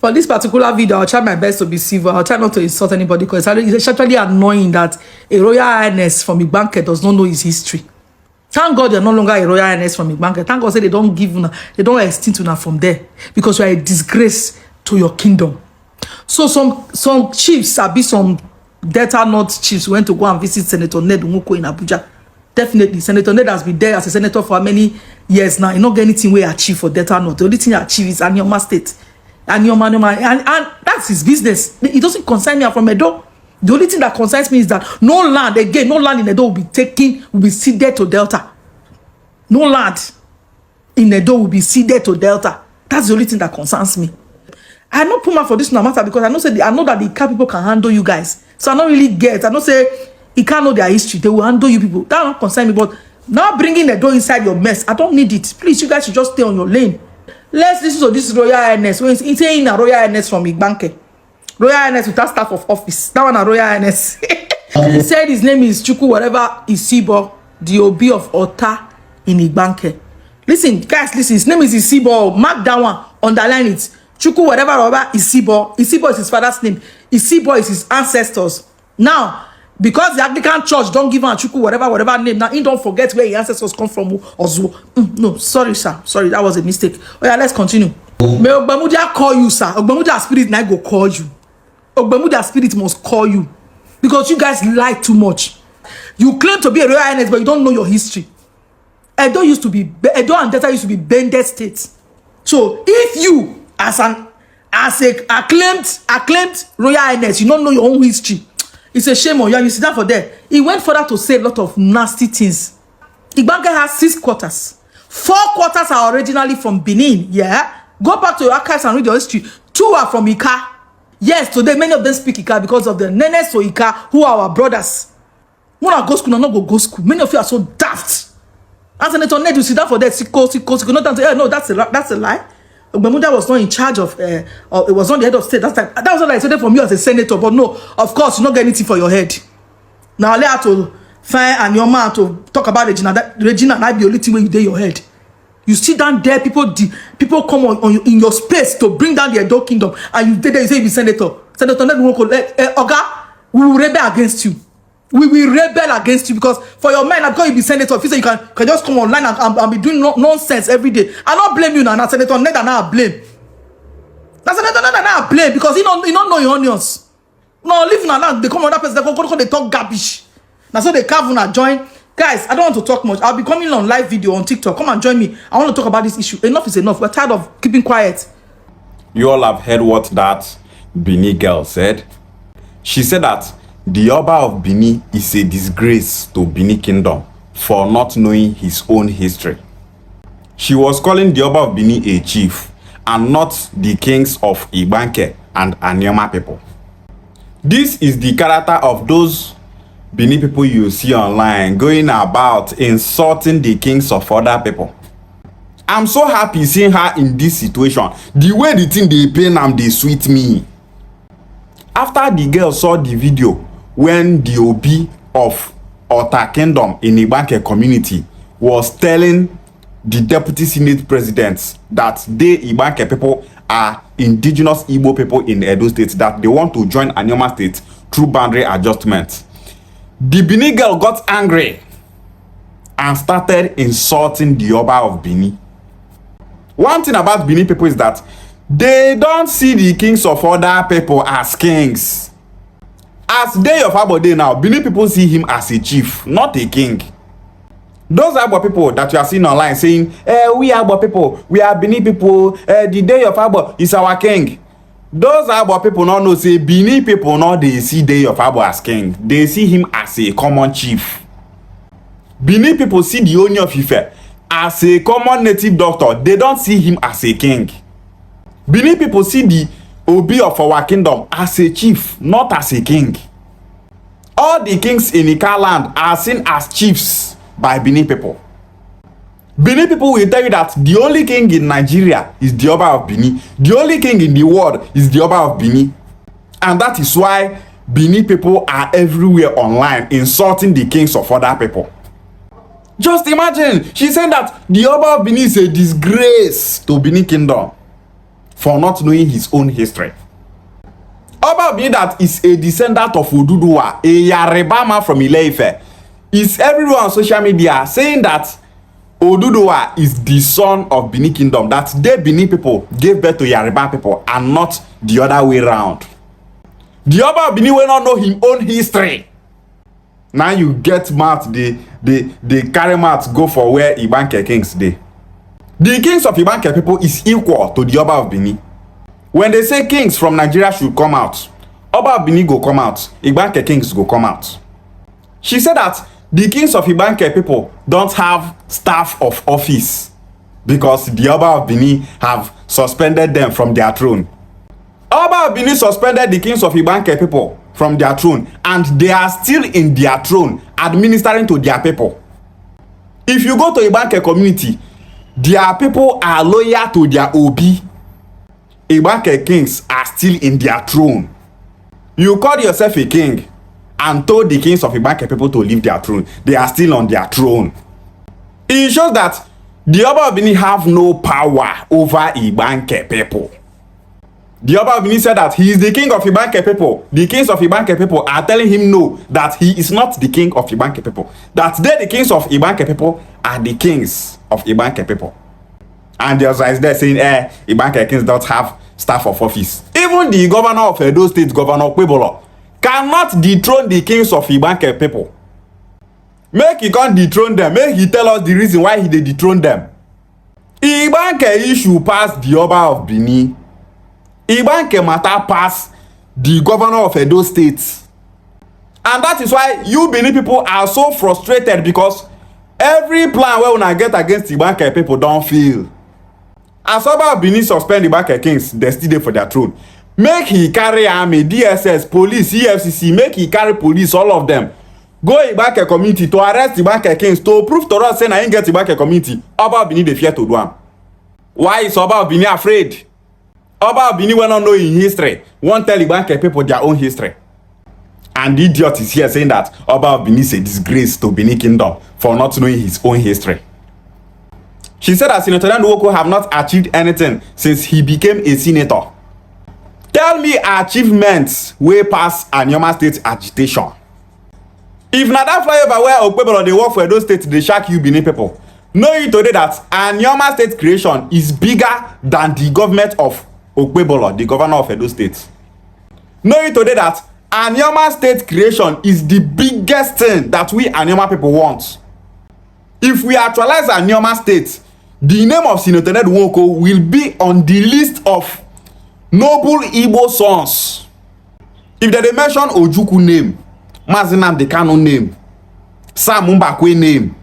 For this particular video, I'll try my best to be civil. I'll try not to insult anybody because it's actually annoying that a royal highness from Igbanke does not know his history. Thank God you're no longer a royal highness from Igbanke. Thank God say they don't extinct una from there because you are a disgrace to your kingdom. So some chiefs, some Delta North chiefs went to go and visit Senator Ned Nwoko in Abuja. Definitely, Senator Ned has been there as a senator for many years now. He not get anything we achieve for Delta North. The only thing he achieve is Anioma State. Anioma, and that's his business. It doesn't concern me. I'm from Edo. The only thing that concerns me is that no land in Edo will be ceded to Delta. No land in Edo will be ceded to Delta. That's the only thing that concerns me. I not put my for this no matter because I know that the car people can handle you guys. So I don't really get. I don't say he can't know their history. They will handle you people. That don't concern me. But now bringing Edo inside your mess, I don't need it. Please, you guys should just stay on your lane. Let's listen to this royal highness. When it's saying a royal highness from Igbanke. Royal highness without staff of office. That one a royal highness. He said his name is Chuku whatever Isibo, the Oba of Ota in Igbanke. Listen, guys, listen. His name is Isibo. Mark that one. Underline it. Chuku whatever Isibo. Isibo is his father's name. Isibo is his ancestors. Now, because the Anglican Church don't give him a Chuku whatever name, now he don't forget where his ancestors come from. No, sorry, sir. Sorry, that was a mistake. Oh yeah, let's continue. May Ogbemudia call you, sir. Ogbemudia spirit now go call you. Ogbemudia spirit must call you. Because you guys lie too much. You claim to be a royal highness, but you don't know your history. Edo and Delta used to be banded states. So if you, as a acclaimed royal highness, you don't know your own history, it's a shame on you. And you sit down for there. He went further to say a lot of nasty things. Igbanke has 6 quarters. 4 quarters are originally from Benin. Yeah. Go back to your archives and read your history. 2 are from Ika. Yes, today many of them speak Ika because of the Nenes or Ika, who are our brothers. When I go school, not go school. Many of you are so daft. And Senator Ned, you sit down for there. No, that's a lie. Ogbemudia was not in charge of, it was not the head of state. That was what I said from you as a senator. But no, of course, you not get anything for your head. Now, I have to find Anioma to talk about Regina, and I be the only thing where you did your head. You sit down there, people come in your space to bring down the Edo kingdom, and you did there, you say you be senator. Senator Ned Nwoko, Oga, we will rebel against you. We will rebel against you because for your men, because you be senator, if you say you can just come online and be doing nonsense every day. I don't blame you now. Now Senator Ned and I blame. Now Senator Ned and I blame because he don't know your onions. No, leave now. They come on that person. They talk garbage. Now so they carve and join. Guys, I don't want to talk much. I'll be coming on live video on TikTok. Come and join me. I want to talk about this issue. Enough is enough. We're tired of keeping quiet. You all have heard what that Bini girl said. She said that the Oba of Bini is a disgrace to Bini Kingdom for not knowing his own history. She was calling the Oba of Bini a chief and not the kings of Igbanke and Anioma people. This is the character of those Bini people you see online going about insulting the kings of other people. I'm so happy seeing her in this situation. The way the thing they pain am they sweet me. After the girl saw the video when the Oba of Ota Kingdom in Igbanke community was telling the deputy senate presidents that they Igbanke people are indigenous Igbo people in Edo State, that they want to join Anioma State through boundary adjustment. The Bini girl got angry and started insulting the Oba of Bini. One thing about Bini people is that they don't see the kings of other people as kings. As Day of Abode now, Bini people see him as a chief, not a king. Those Abo people that you are seeing online saying, we Abo people, we are Bini people, the Day of Abo is our king. Those Abo people not know say Bini people not they see Day of Abo as king. They see him as a common chief. Bini people see the Oni of Ife as a common native doctor. They don't see him as a king. Bini people see the Oba of our kingdom as a chief, not as a king. All the kings in Ika land are seen as chiefs by Bini people. Bini people will tell you that the only king in Nigeria is the Oba of Bini. The only king in the world is the Oba of Bini. And that is why Bini people are everywhere online insulting the kings of other people. Just imagine, she said that the Oba of Bini is a disgrace to Bini Kingdom. for not knowing his own history. Oba of Bini, that is a descendant of Oduduwa, a Yoruba man from Ile-Ife, is everywhere on social media saying that Oduduwa is the son of Bini Kingdom, that they Bini people gave birth to Yoruba people and not the other way around. The Oba of Bini will not know his own history. Now you get mouth, they carry mouth go for where Igbanke kings dey. The kings of Igbanke people is equal to the Oba of Bini. When they say kings from Nigeria should come out, Oba of Bini go come out, Igbanke kings go come out. She said that the kings of Igbanke people don't have staff of office because the Oba of Bini have suspended them from their throne. Oba of Bini suspended the kings of Igbanke people from their throne, and they are still in their throne administering to their people. If you go to Igbanke community, their people are loyal to their Obi. Igbanke kings are still in their throne. You call yourself a king and told the kings of Igbanke people to leave their throne. They are still on their throne. It shows that the Oba of Bini have no power over Igbanke people. The Oba of Bini said that he is the king of Igbanke people. The kings of Igbanke people are telling him no, that he is not the king of Igbanke people. That they, the kings of Igbanke people, are the kings of Igbanke people. And the other is there saying, Igbanke kings don't have staff of office. Even the governor of Edo State, Governor Kwebolo, cannot dethrone the kings of Igbanke people. Make he can't dethrone them. Make he tell us the reason why he dethrone them. Igbanke issue pass the Oba of Bini. Igbanke matter pass the governor of Edo State. And that is why you Bini people are so frustrated, because every plan wey una get against Igbanke people don't fail. As Oba of Bini suspend Igbanke kings, they still dey for their throne. Make he carry army, DSS, police, EFCC, make he carry police, all of them. Go Igbanke community to arrest Igbanke kings, to prove to us say na him get Igbanke community. Oba of Bini dey fear to do am. Why is Oba of Bini afraid? Oba of Bini will not know in history. Won't tell Igbanke people their own history. And the idiot is here saying that Oba of Bini is a disgrace to Bini Kingdom for not knowing his own history. She said that Senator Nwoko have not achieved anything since he became a senator. Tell me achievements way past Anioma State agitation. If na that flyover where Okpebolo dey work for Edo State, they shack you Bini people. Know you today that Anioma State creation is bigger than the government of Okpebolo, the governor of Edo State. Know you today that Anioma State creation is the biggest thing that we Anioma people want. If we actualize Anioma State, the name of Senator Nwoko will be on the list of noble Igbo sons. If they mention Ojukwu name, Mazi Nnamdi Kanu name, Sam Mbakwe name,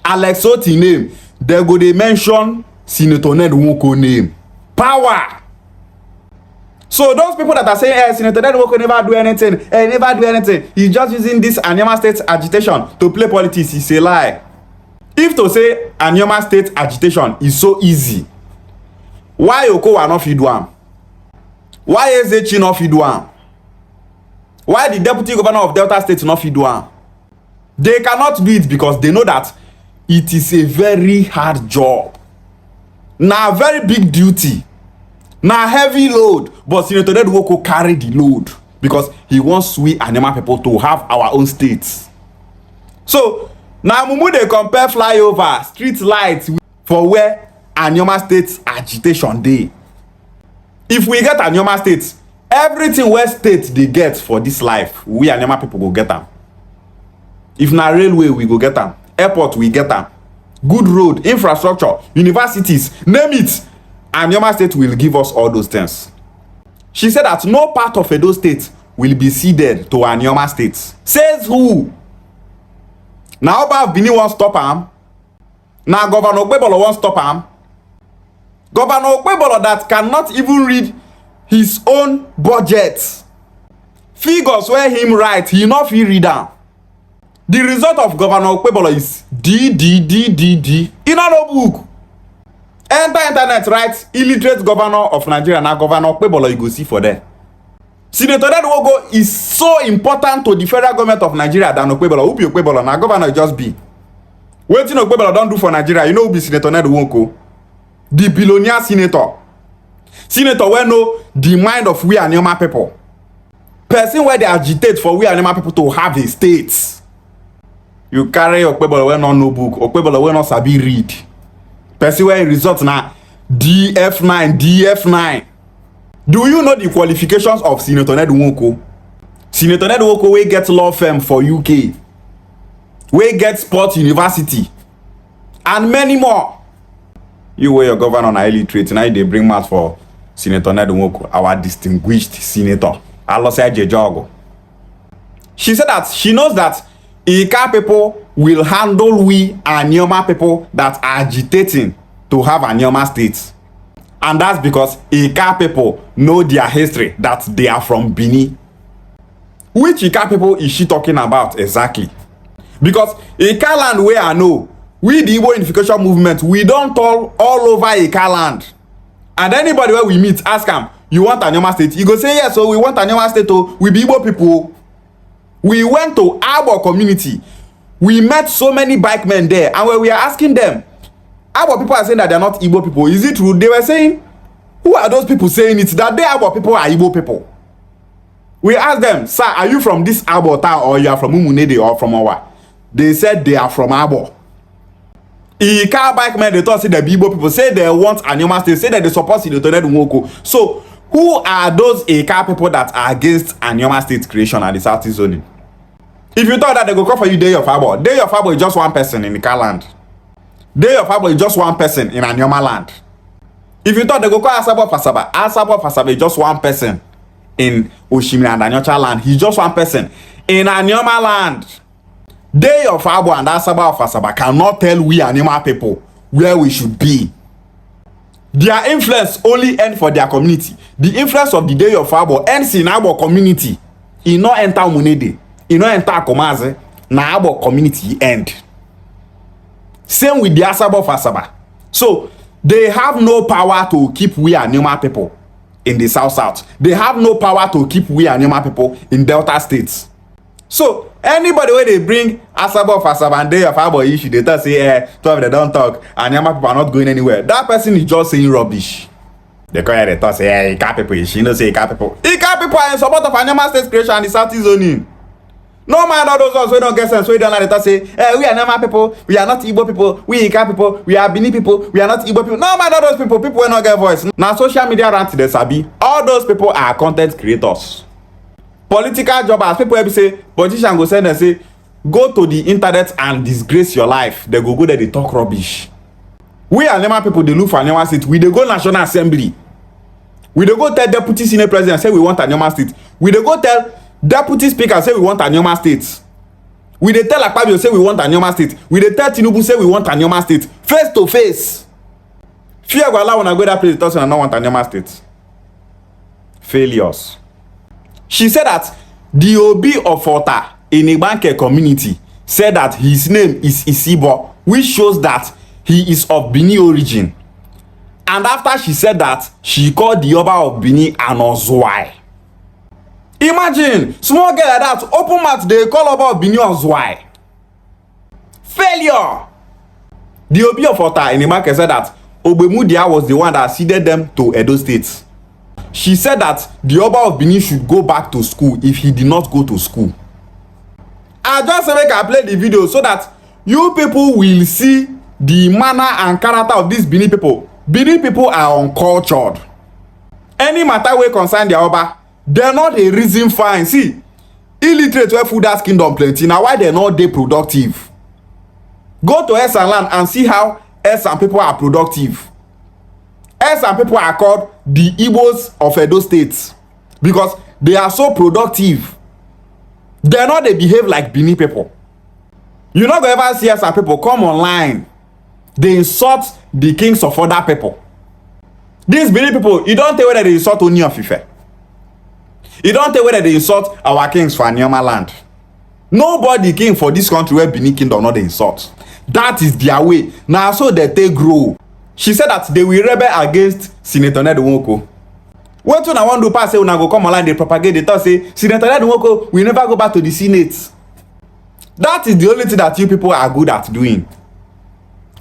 Alex Oti name, they go dey mention Senator Nwoko name. Power. So those people that are saying, Senator Nwoko never do anything, never do anything, he's just using this Anioma State agitation to play politics, it's a lie. If to say Anioma State agitation is so easy, why Okowa not fit do am? Why Ezechi not fit do am? Why the deputy governor of Delta State not fit do am? They cannot do it because they know that it is a very hard job. Na very big duty. Na heavy load. But Senator Nwoko carry the load because he wants we Anioma people to have our own states. So now mumu dey compare flyover, street lights for where Anioma State agitation dey. If we get Anioma State, everything where state they get for this life, we Anioma people go get am. If na railway, we go get am. Airport, we get am. Good road, infrastructure, universities, name it. Anioma State will give us all those things. She said that no part of Edo State will be ceded to Anioma State. Says who? Now Oba of Bini won't stop am. Now Governor Okpebolo won't stop am. Governor Okpebolo that cannot even read his own budget. Figures where him write, he not fit read am. The result of Governor Okpebolo is D. In no book. Enter internet, right? Illiterate governor of Nigeria. Now Governor Okpebolo you go see for there. Senator Nwoko is so important to the federal government of Nigeria than Okpebolo. Who be Okpebolo? Now governor just be. Wetin Okpebolo don't do for Nigeria, you know who be Senator Nwoko? The billionaire senator. Senator wey know the mind of we Anioma people. Person where they agitate for we Anioma people to have a state. You carry Okpebolo wey no know book, Okpebolo wey no sabi read. Person where result na DF9. Do you know the qualifications of Senator Ned Nwoko? Senator Ned Nwoko wey get law firm for UK, wey get sports university, and many more. You wey your governor na illiterate, now they bring mass for Senator Ned Nwoko, our distinguished senator. She said that she knows that Ika people will handle we Anioma people that are agitating to have Anioma State. And that's because Ika people know their history, that they are from Benin. Which Ika people is she talking about exactly? Because Ika land where I know, we the Igbo unification movement, we don't all over Ika land. And anybody where we meet, ask them, you want Anioma State? You go say yes, so we want Anioma State, oh, we be Igbo people. We went to our community. We met so many bike men there, and when we are asking them, our people are saying that they're not Igbo people. Is it true? They were saying, who are those people saying it? That they our people are Igbo people. We asked them, sir, are you from this Abo town, or you are from Umunede or from Owa? They said they are from Abo. Ika bike men, they thought say the Igbo people, say they want Anioma State, say that they support Senator Ned Nwoko. So who are those Ika people that are against Anioma State creation and the Southeast zoning? If you thought that they go call for you, Day of Abo. Day of Abo is just one person in Ika land. Day of Abo is just one person in Anioma land. If you thought they go call Asabo Fasaba is just one person in Oshimiri and Anyocha land. He's just one person in Anioma land. Day of Abo and Asabo Fasaba cannot tell we Anioma people where we should be. Their influence only ends for their community. The influence of the Day of Abo ends in our community. It not enter Munede. It not enter Komaze. Na our community end. Same with the Asabo Fasaba. So they have no power to keep we Anioma people in the South. They have no power to keep we Anioma people in Delta states. So anybody where they bring Asabo Fasaba and Day of Abo issue, they tell say, 12 they don't talk, Anioma people are not going anywhere. That person is just saying rubbish. They call they talk say, Ika people, she no say Ika people. Ika people are in support of Anioma State creation and the Southeast zoning. No man, all those ones we don't get sense. We don't let us say, we are Anioma people, we are not Igbo people, we Ika people, we are Bini people, we are not Igbo people. No man, all those people will not get voice. Now social media rant they sabi. All those people are content creators. Political jobbers, people will say, politician go send and say, go to the internet and disgrace your life. They go there, they talk rubbish. We Anioma people, they look for Anioma State. We they go National Assembly. We they go tell Deputy Senate President say we want Anioma State. We they go tell Deputy Speaker say we want Anioma State. We dey tell Akpabio say we want Anioma State. We dey tell Tinubu say we want Anioma State. Face to face. Fear go allow una go that place talk say I no want Anioma State. Failures. She said that the Oba of Ota in Igbanke community said that his name is Isibo, which shows that he is of Bini origin. And after she said that, she called the Oba of Bini an Ozwai. Imagine, small girl like that, open mouth, they call Oba of Bini Ozwai. Failure. The Oba of Ota in Igbanke said that Ogbemudia was the one that ceded them to Edo State. She said that the Oba of Bini should go back to school if he did not go to school. I just make I play the video so that you people will see the manner and character of these Bini people. Bini people are uncultured. Any matter wey concern their Oba, they're not a reason fine. See, illiterate wey full that kingdom plenty. Now why they're not dey productive? Go to Esan land and see how Esan people are productive. Esan people are called the Igbos of Edo State because they are so productive. They're not they behave like Bini people. You not gonna ever see Esan people come online. They insult the kings of other people. These Bini people, you don't tell whether they insult Oni of Ife. You don't tell whether they insult our kings for Anioma land. Nobody king for this country where Bini kingdom not they insult. That is their way. Now so that they grow. She said that they will rebel against Senator Ned Nwoko. What when I want to pass say una go come online, they propagate, they talk say Senator Ned Nwoko will never go back to the Senate. That is the only thing that you people are good at doing.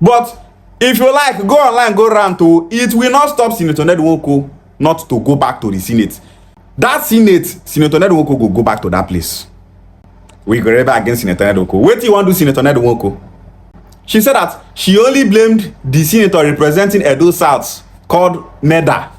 But if you like, go online, go round to it will not stop Senator Ned Nwoko not to go back to the Senate. That Senate, Senator Nedwoko go back to that place. We go rebel against Senator Nedwoko. Wait till you want to do Senator Nedwoko. She said that she only blamed the senator representing Edo South called Neda.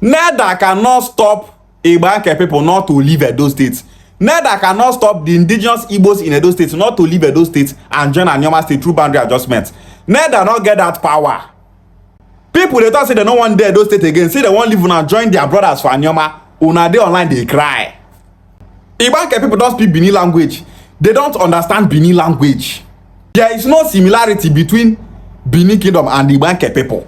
Neda cannot stop Igbanke people not to leave Edo State. Neda cannot stop the indigenous Igbos in Edo State not to leave Edo State and join Anioma State through boundary adjustment. Neda not get that power. People they talk say they don't want Edo State again. Say they want live and join their brothers for Anioma. Una dey online they cry. Igbanke people don't speak Bini language. They don't understand Bini language. There is no similarity between Bini Kingdom and Igbanke people.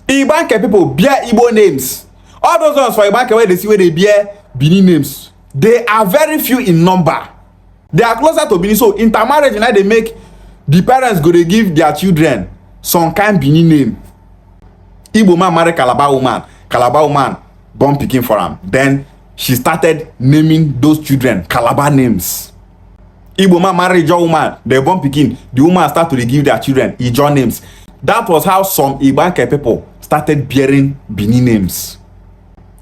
Igbanke people bear Igbo names. All those ones for Igbanke where they see where they bear Bini names. They are very few in number. They are closer to Bini. So intermarriage now they make the parents go to give their children some kind Bini name. Igbo man marry Calabar woman. Calabar woman born pikin for him. Then she started naming those children Calabar names. Igbo man marry Ijaw woman, they born pikin. The woman start to give their children Ijaw names. That was how some Igbanke people started bearing Bini names.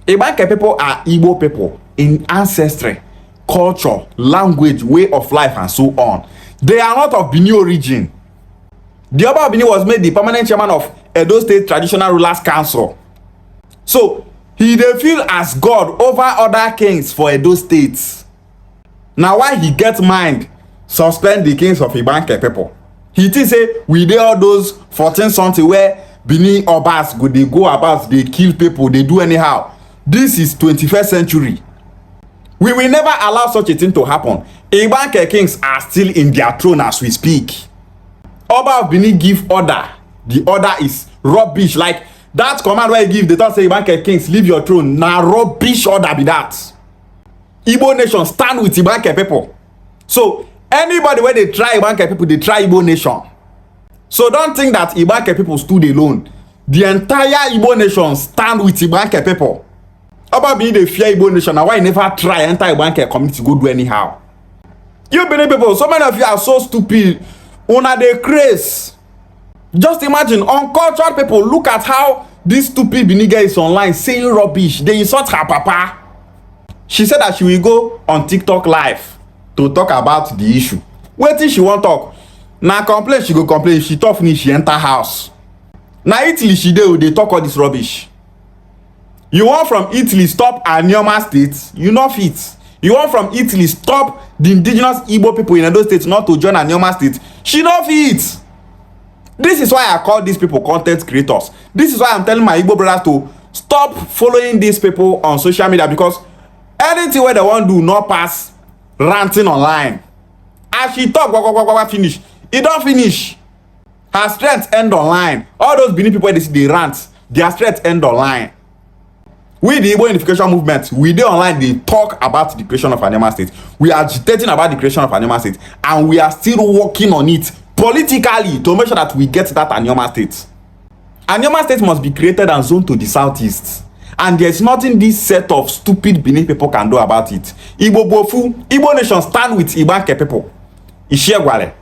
Igbanke people are Igbo people in ancestry, culture, language, way of life, and so on. They are not of Bini origin. The Oba of Bini was made the permanent chairman of Edo State Traditional Rulers Council. So he dey feel as God over other kings for Edo State. Now why he get mind suspend the kings of Igbanke people? He think say we dey all those 14 something where Bini Obas go they go about, they kill people, they do anyhow. This is 21st century. We will never allow such a thing to happen. Igbanke kings are still in their throne as we speak. Oba of Bini give order. The order is rubbish. Like that command where he give, they don't say Igbanke kings leave your throne. Now rubbish order be that. Igbo nation stand with Igbanke people. So anybody where they try Igbanke people, they try Igbo nation. So don't think that Igbanke people stood alone. The entire Igbo nation stand with Igbanke people. Oba Bini they fear Igbo nation. Now why you never try enter Igbanke community go do anyhow? You Bini people, so many of you are so stupid. Una dey craze. Just imagine uncultured people. Look at how this stupid Bini girl is online saying rubbish. They insult her papa. She said that she will go on TikTok live to talk about the issue. Wetin she wan talk? Na complain she go complain. If she talk finish, she enter house. Na Italy she dey talk all this rubbish. You want from Italy stop Anioma State? You no fit. You want from Italy stop the indigenous Igbo people in Edo State not to join Anioma State? She no fit. This is why I call these people content creators. This is why I'm telling my Igbo brothers to stop following these people on social media, because anything where they want do not pass ranting online. As she talk finish, it don't finish. Her strength end online. All those Bini people they see they rant, their strength end online. We the Igbo unification movement, we dey online they talk about the creation of Anioma State. We are agitating about the creation of Anioma State, and we are still working on it politically to make sure that we get that Anioma State. Anioma State must be created and zoned to the southeast. And there's nothing this set of stupid Benin people can do about it. Igbo Bofu, Igbo nation stand with Igbanke people. Ishiegwale.